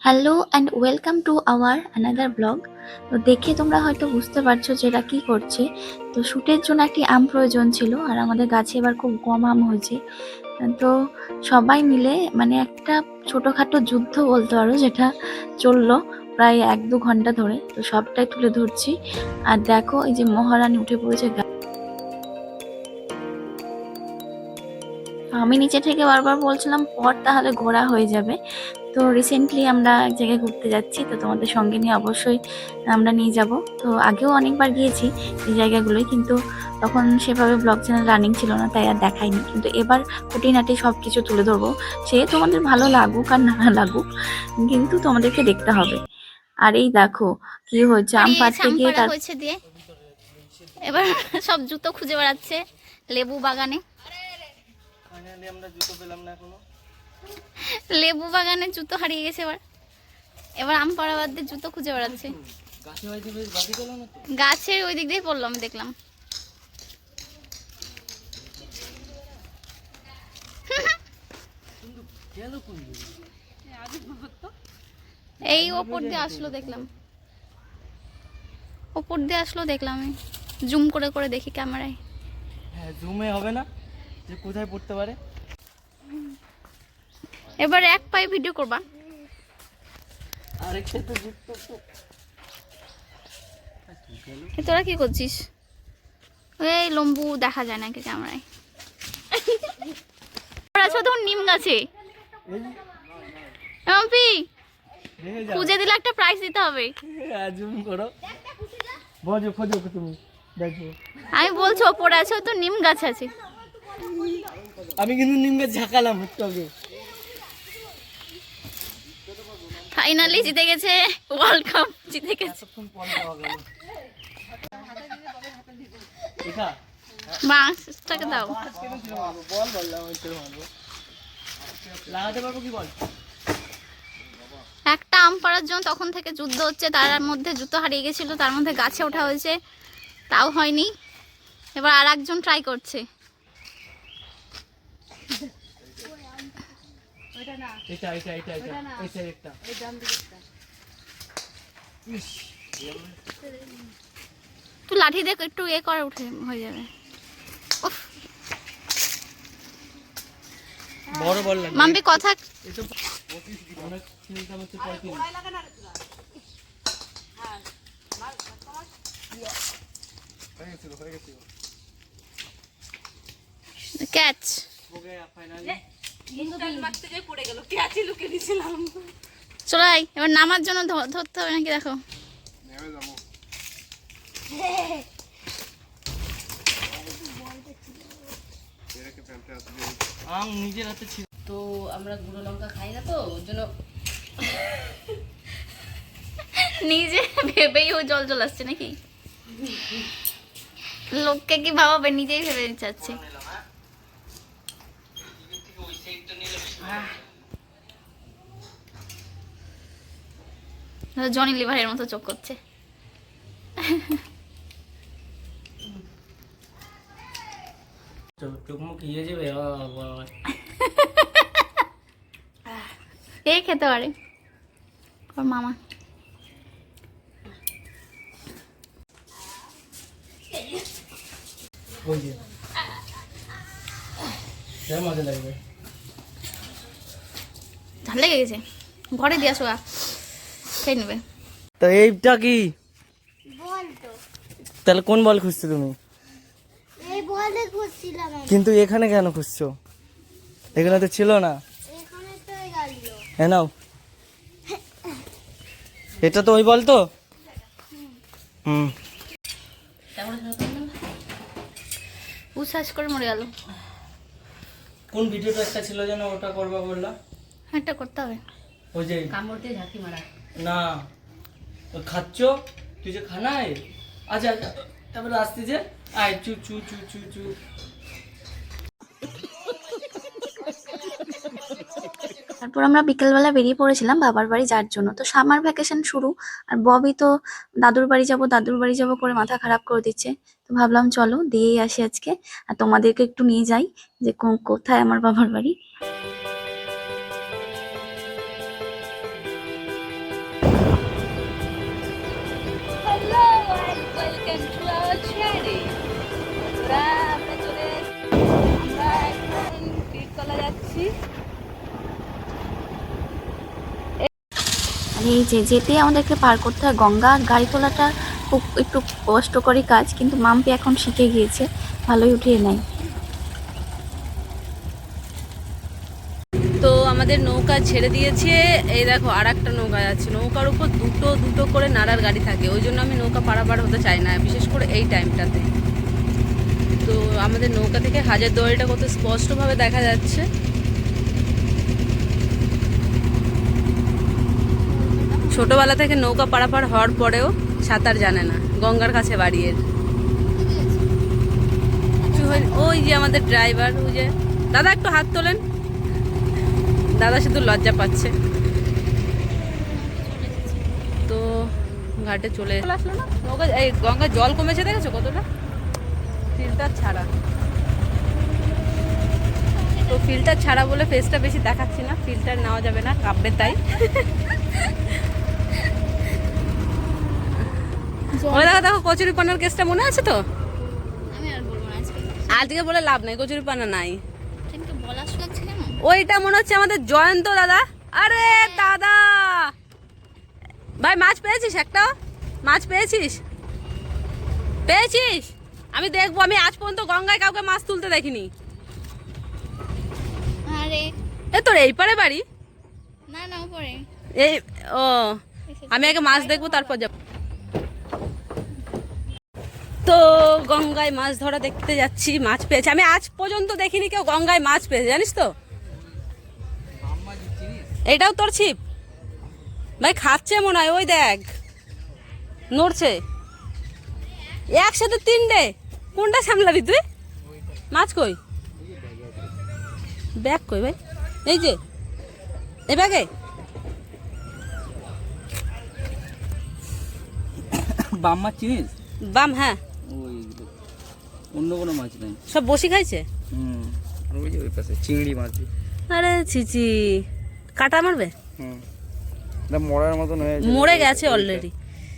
Hello and welcome to our another blog. তো দেখে তোমরা হয়তো বুঝতে পারছো যে এরা কী করছে। তো শ্যুটের জন্য একটি আম প্রয়োজন ছিল, আর আমাদের গাছে এবার খুব কম আম হয়েছে। তো সবাই মিলে মানে একটা ছোটোখাটো যুদ্ধ বলতে পারো, যেটা চললো প্রায় 1-2 ঘন্টা ধরে। তো সবটাই তুলে ধরছি। আর দেখো, এই যে মহারানী উঠে পড়েছে। আমি নিচে থেকে বারবার বলছিলাম পর তাহলে ঘোরা হয়ে যাবে। তো রিসেন্টলি আমরা এক জায়গায় ঘুরতে যাচ্ছি, তো তোমাদের সঙ্গে নিয়ে অবশ্যই আমরা নিয়ে যাব। তো আগেও অনেকবার গিয়েছি এই জায়গাগুলোয়, কিন্তু তখন সেভাবে ব্লগ চ্যানেল রানিং ছিল না, তাই আর দেখাইনি। কিন্তু এবার খুঁটিনাটি সব কিছু তুলে ধরবো। সে তোমাদের ভালো লাগুক আর না লাগুক, কিন্তু তোমাদেরকে দেখতে হবে। আর এই দেখো কি হয়েছে, আম হারিয়ে গেছে, পাড়তে আম গিয়ে পাড়া হয়েছে দিয়ে এবার সব জুতো খুঁজে বেড়াচ্ছে লেবু বাগানে। আমরা জুতো পেলাম না এখনো। লেবু বাগানে জুতো হারিয়ে গেছে। এবার এবার আম পাড়া বাদ দিয়ে জুতো খুঁজে বেড়াচ্ছে। গাছে হয়তো বেশ বাকি পেলাম না তো। গাছের ওই দিক দিয়ে পড়লো, আমি দেখলাম। গেল কোন দিকে? এই ওপর দিয়ে আসলো দেখলাম, ওপর দিয়ে আসলো দেখলাম। আমি জুম করে করে দেখি ক্যামেরায়। হ্যাঁ, জুমে হবে না যে কোথায় পড়তে পারে। এবার এক পায়ে ভিডিও করবা। আরেকটা তো জুতো তো। তোরা কি করছিস? এই লম্বু দেখা যায় নাকি ক্যামেরায়? আছো তো নিম গাছে। এমপি খুঁজে দিলে একটা প্রাইজ দিতে হবে। জুম করো, বোঝো খোঁজো তুমি, দেখো। আমি বলছি ওপরে আছো তো নিম গাছ আছে। আমি কিন্তু নিম গাছ ঝাঁকালাম একটু আগে। ফাইনালি জিতে গেছে, ওয়ার্ল্ড কাপ জিতে গেছে। এতক্ষণ পরে পাওয়া গেল। দেখা বাঁশটাকে দাও। বল বললাম লাগাতে পারবো কি বল। একটা আম পাড়ার জন্য তখন থেকে যুদ্ধ হচ্ছে, তার মধ্যে জুতো হারিয়ে গেছিল, তার মধ্যে গাছে ওঠা হয়েছে, তাও হয়নি। এবার আর একজন ট্রাই করছে। এটা এটা এটা এটা এই সাইডটা এই ডান দিকেরটা। তুই লাঠি দেখ, একটু এ করে উঠে হয়ে যাবে। উফ, বড় বল লাগবে। মাম্পি কথা। এটা অনেক চিন্তা হচ্ছে 35 হয়ে গেছে। ক্যাচ। ওকে ফাইনালি চলে আয়, এবার নামার জন্য ধরতে হবে নাকি দেখো। নেমে যাবো। আম নিজের হাতে ছিল তো আমরা গুঁড়ো লঙ্কা খাই না, তো ওর জন্য নিজে ভেবেই ও জল জল আসছে নাকি? লোককে কি ভাবাবে, নিজেই ভেবে চাচ্ছে। জনি লিভারের মতো চোখ করছে। চোখ মুখ ইয়ে যাবে। এ খেতে পারে ওর মামা। ওই যে মজা লাগবে। ঝাল লেগে গেছে, ঘরে দিয়ে আসো, খেয়ে নেবে। তো এইটা কি তাহলে কোন বল খুঁজছো তুমি? এই বলে খুঁজছিলাম আমি। কিন্তু এখানে কেন খুঁজছো? এখানে তো ছিল না। এখানে তো গেল। হ্যাঁ নাও, এটা তো ওই বল তো। হুম, উচ্ছ্বাস করে মরে গেল। কোন ভিডিওটা একটা ছিল যেন ওটা করবা বললা? একটা করতে হবে। ওই যে কামড় দিয়ে ঝাঁকি মারা। না খাচ্ছ তুই যে খানায়। আচ্ছা আচ্ছা, তারপরে আসতে যে আয় চু চু চু চু চু। তারপর আমরা বিকেলবেলা বেরিয়ে পড়েছিলাম বাবার বাড়ি যাওয়ার জন্য। তো সামার ভ্যাকেশন শুরু, আর ববি তো দাদুর বাড়ি যাব দাদুর বাড়ি যাব করে মাথা খারাপ করে দিচ্ছে। তো ভাবলাম চলো দিয়েই আসি আজকে, আর তোমাদেরকে একটু নিয়ে যাই যে কোথায় আমার বাবার বাড়ি। Welcome to our channel. আমরা চলে আমরা এখন পীরতলা যাচ্ছি। আর এই যে যেতে আমাদেরকে পার করতে হয় গঙ্গা, আর গাড়ি তোলাটা খুব একটু কষ্টকরই কাজ, কিন্তু মাম্পি এখন শিখে গিয়েছে, ভালোই উঠিয়ে নেয়। তো আমাদের নৌকা ছেড়ে দিয়েছে, এই দেখো আর একটা নৌকা যাচ্ছে। নৌকার উপর দুটো দুটো করে নাড়ার গাড়ি থাকে, ওই জন্য আমি নৌকা পারাপার হতে চাই না, বিশেষ করে এই টাইমটাতে। তো আমাদের নৌকা থেকে হাজারদুয়ারিটা কত স্পষ্টভাবে দেখা যাচ্ছে। ছোটবেলা থেকে নৌকা পারাপার হওয়ার পরেও সাঁতার জানে না, গঙ্গার কাছে বাড়ি এর। ওই যে আমাদের ড্রাইভার, ওই যে দাদা, একটু হাত তোলেন। দাদা শুধু লজ্জা পাচ্ছে। তো ঘাটে চলে আসলো না নৌকা, এই গঙ্গার জল কমেছে, দেখেছো কতটা? ফিল্টার ছাড়া, তো ফিল্টার ছাড়া বলে ফেসটা বেশি দেখাচ্ছি না, ফিল্টার নেওয়া যাবে না, কাঁপবে তাই। ওই দেখো দেখো কচুরি পানার কেসটা মনে আছে তো? আমি আর বলবো না আজকে, আজকে বলে লাভ নাই, কচুরি পানা নাই। কিন্তু বলার লাগছে কেন? ওইটা মনে হচ্ছে আমাদের জয়ন্ত দাদা। আরে দাদা ভাই, মাছ পেয়েছিস? একটা মাছ পেয়েছিস? পেয়েছিস? আমি দেখবো, আমি আজ পর্যন্ত গঙ্গায় কাউকে মাছ তুলতে দেখিনি। আরে এ তোর এই পারে বাড়ি? না না, উপরে। এই ও, আমি আগে মাছ দেখবো তারপর যাব। তো গঙ্গায় মাছ ধরা দেখতে যাচ্ছি, মাছ পেয়েছে। আমি আজ পর্যন্ত দেখিনি কেউ গঙ্গায় মাছ পেয়েছে, জানিস তো? এটাও তোর ছিপ? ভাই খাচ্ছে মনে হয়, ওই দেখ নড়ছে। একসাথে তিনটে, কোনটা সামলাবি তুই? মাছ কই? ব্যাগ কই ভাই? এই যে এই ব্যাগে। বাম মাছ চিনিস? বাম, হ্যাঁ। ওই অন্য কোনো মাছ নাই, সব বসি খাইছে। আর ওই যে ওই পাশে চিংড়ি মাছ। আরে ছিচি, কাটা মারবে? এটা মরার মতন হয়ে গেছে, মরে গেছে অলরেডি।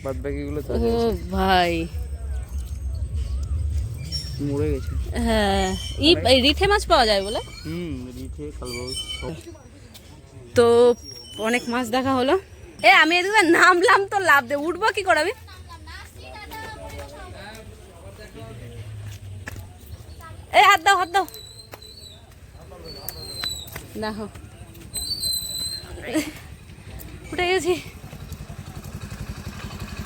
বাদ বাকিগুলো তো ও ভাই, মরে গেছে। হ্যাঁ, এই রিঠে মাছ পাওয়া যায় বলে। রিঠে, কালবাউস সব। তো অনেক মাছ দেখা হলো। এ আমি এদিকে নামলাম তো লাভ দে, উঠবো কি করে আমি? এই হাত দাও, হাত দাও। দেখো উঠে গেছি।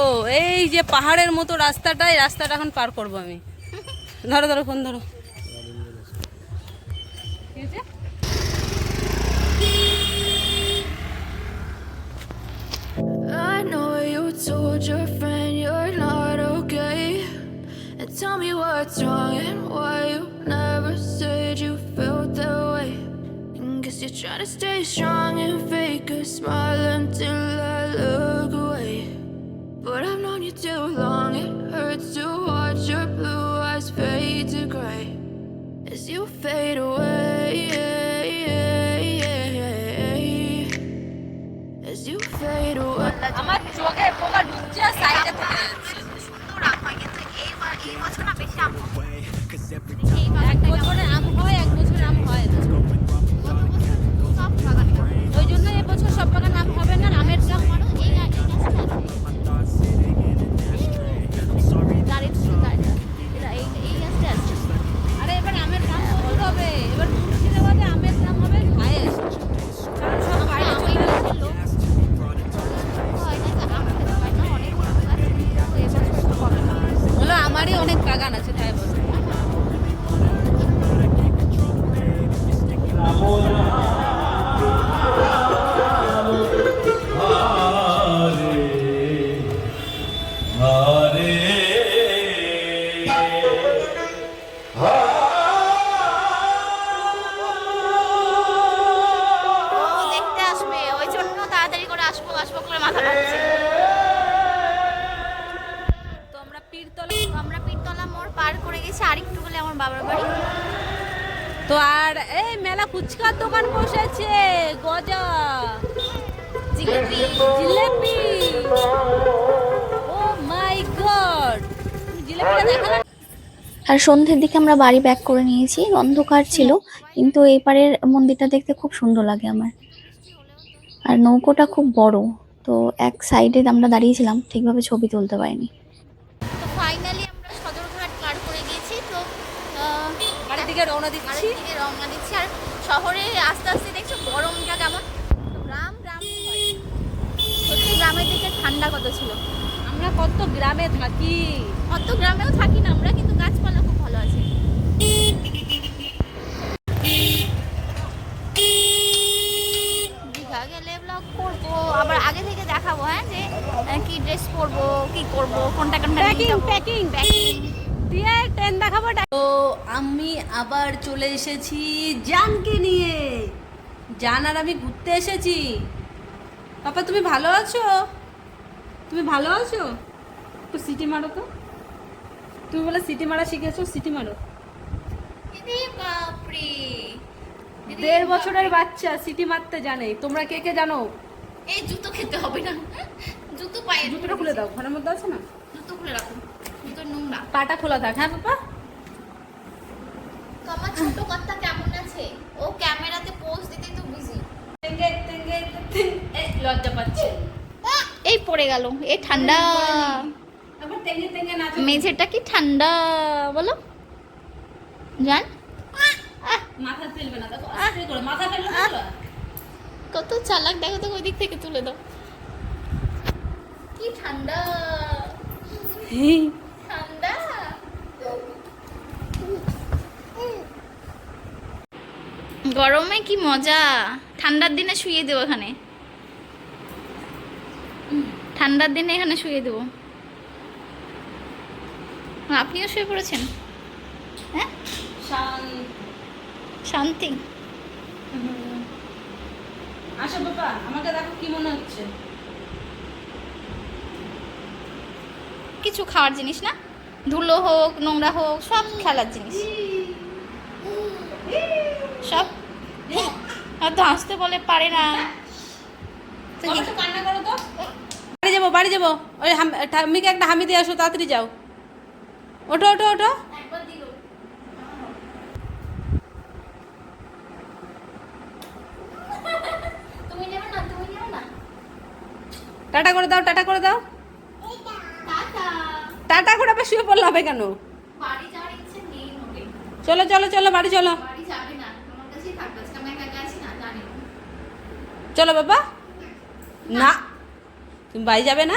ও এই যে পাহাড়ের মতো রাস্তাটা, এই রাস্তাটা এখন পার করবো আমি। ধরো ধরো, ফোন ধরো। I know you told your friend you're not okay, and tell me what's wrong and why you never said you felt that way. And guess you're trying to stay strong and fake a smile until I look away. But I've known you too long, it hurts to watch your blue eyes fade to gray as you fade away, as you fade away. আমার চোখে পোকা ঢুকছে, সাইডে থেকে যাচ্ছে। এক বছরে আম হয়, এক বছরে আম হয় না। ওই জন্য এবছর সব বাগান আম হবে না, আমের দাম আরে এবার আমের দাম কত হবে? এবার মুর্শিদাবাদে আমের দাম হবে হাইয়েস্ট, কারণ সব বাইরে চলে যাচ্ছে লোক। হলো আমারই অনেক বাগান আছে, তাই বল। দেখতে আসবে, ওই জন্য তাড়াতাড়ি করে আসবো আসবো করে মাথা লাগছে। তো আমরা পীরতলা মোড় পার করে গেছি, আরেকটু গেলে আমার বাবার বাড়ি। তো আর এই মেলা ফুচকার দোকান বসেছে, গজা, জিলেপি। ও মাই গড, আর সন্ধ্যের দিকে আমরা বাড়ি ব্যাক করে নিয়েছি। অন্ধকার ছিল, কিন্তু এই পারের মন্দিরটা দেখতে খুব সুন্দর লাগে আমার। আর নৌকোটা খুব বড়, তো এক সাইডে আমরা দাঁড়িয়েছিলাম, ঠিকভাবে ছবি তুলতে পারিনি। তো ফাইনালি আমরা সদরঘাট পার করে গিয়েছি। তো বাড়ির দিকে রওনা বাড়ির দিচ্ছি। দিকে রওনা দিচ্ছি। আর শহরে আস্তে আস্তে দেখছো গরমটা কেমন। তো গ্রাম হয়, সত্যি গ্রামের দিকে ঠান্ডা কত ছিল। আমরা কত গ্রামে থাকি। অত গ্রামেও থাকি না আমরা, কিন্তু গাছপালা খুব ভালো আছে। দীঘা গেলে ব্লগ করবো, আবার আগে থেকে দেখাবো, হ্যাঁ, যে কি ড্রেস পরবো, কি করবো, কোনটা কোনটা প্যাকিং দিয়ে ট্রেন দেখাবো। তো আমি আবার চলে এসেছি জানকে নিয়ে। জান আর আমি ঘুরতে এসেছি। পাপা তুমি ভালো আছো? তুমি ভালো আছো? তো সিটি মারো তো। তুমি বলে সিটি মারা শিখেছো, সিটি মারো। বাপরে, 1.5 বছরের বাচ্চা সিটি মারতে জানে। তোমরা কে কে জানো? এই জুতো খেতে হবে না, জুতো পায়ে জুতোটা খুলে দাও, ঘরের মধ্যে আছে না? জুতো খুলে রাখো, জুতো নোংরা। পাটা খোলা থাক। হ্যাঁ পাপা। তো আমার ছোট কর্তা কেমন আছে? ও ক্যামেরাতে পোজ দিতে তো বিজি। লজ্জা পাচ্ছে। এই পড়ে গেল, এই ঠান্ডা। আবার টেঙ্গে টেঙ্গে নাচো। মেঝেটা কি ঠান্ডা বলো জান। মাথা ফেলবে না, দেখো আস্তে করে মাথা ফেলবে না। কত চালাক, দেখো তো ওই দিক থেকে তুলে দাও। কি ঠান্ডা ঠান্ডা। গরমে কি মজা। ঠান্ডার দিনে শুয়ে দেবো এখানে, ঠান্ডার দিনে এখানে শুয়ে দেবো। আপনিও শুয়ে পড়েছেন? হ্যাঁ, শান্তি। আসো বাবা, আমাকে দেখো কি মনে হচ্ছে। কিছু খাওয়ার জিনিস না, ধুলো হোক নোংরা হোক সব খেলার জিনিস, সব। হয়তো আসতে বলে পারে না। তো কি? কান্না করো তো। বাড়ি যাবো, বাড়ি যাবো। ওই ঠাম্মিকে একটা হামি দিয়ে আসো, তাড়াতাড়ি যাও। ওঠো ওঠো ওঠো। একবার দিল। তুমি নেবে না, তুমি নেবে না। টাটা করে দাও, টাটা করে দাও। টাটা। টাটা করে আবার শুয়ে পড়লে হবে কেন? বাড়ি যাওয়ার ইচ্ছে নেই মোটে। চলো চলো চলো, বাড়ি চলো। বাড়ি যাবে না, তোমার কাছেই থাকবে। আজকে আমি একা একা আছি না, জানি না। চলো বাবা। না, তুমি বাড়ি যাবে না?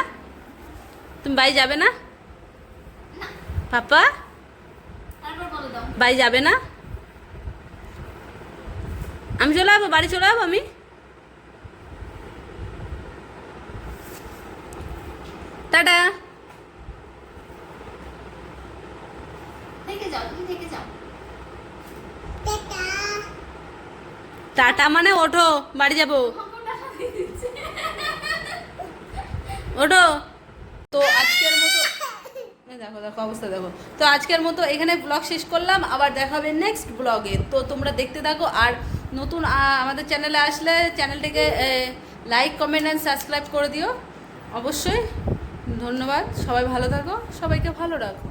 তুমি বাড়ি যাবে না পাপা? তারপর বলে দাও। বাড়ি যাবে না? আমি চলে যাবো, বাড়ি চলে যাবো আমি। টাটা। থেকে যাও, তুমি থেকে যাও। টাটা মানে ওঠো, বাড়ি যাবো। ওঠো। তো আজকের মতো দেখো দেখো অবস্থা দেখো। তো আজকের মতো এখানে ব্লগ শেষ করলাম, আবার দেখা হবে নেক্সট ব্লগে। তো তোমরা দেখতে থাকো। আর নতুন আমাদের চ্যানেলে আসলে চ্যানেলটিকে লাইক কমেন্ট অ্যান্ড সাবস্ক্রাইব করে দিও অবশ্যই। ধন্যবাদ, সবাই ভালো থাকো, সবাইকে ভালো রাখো।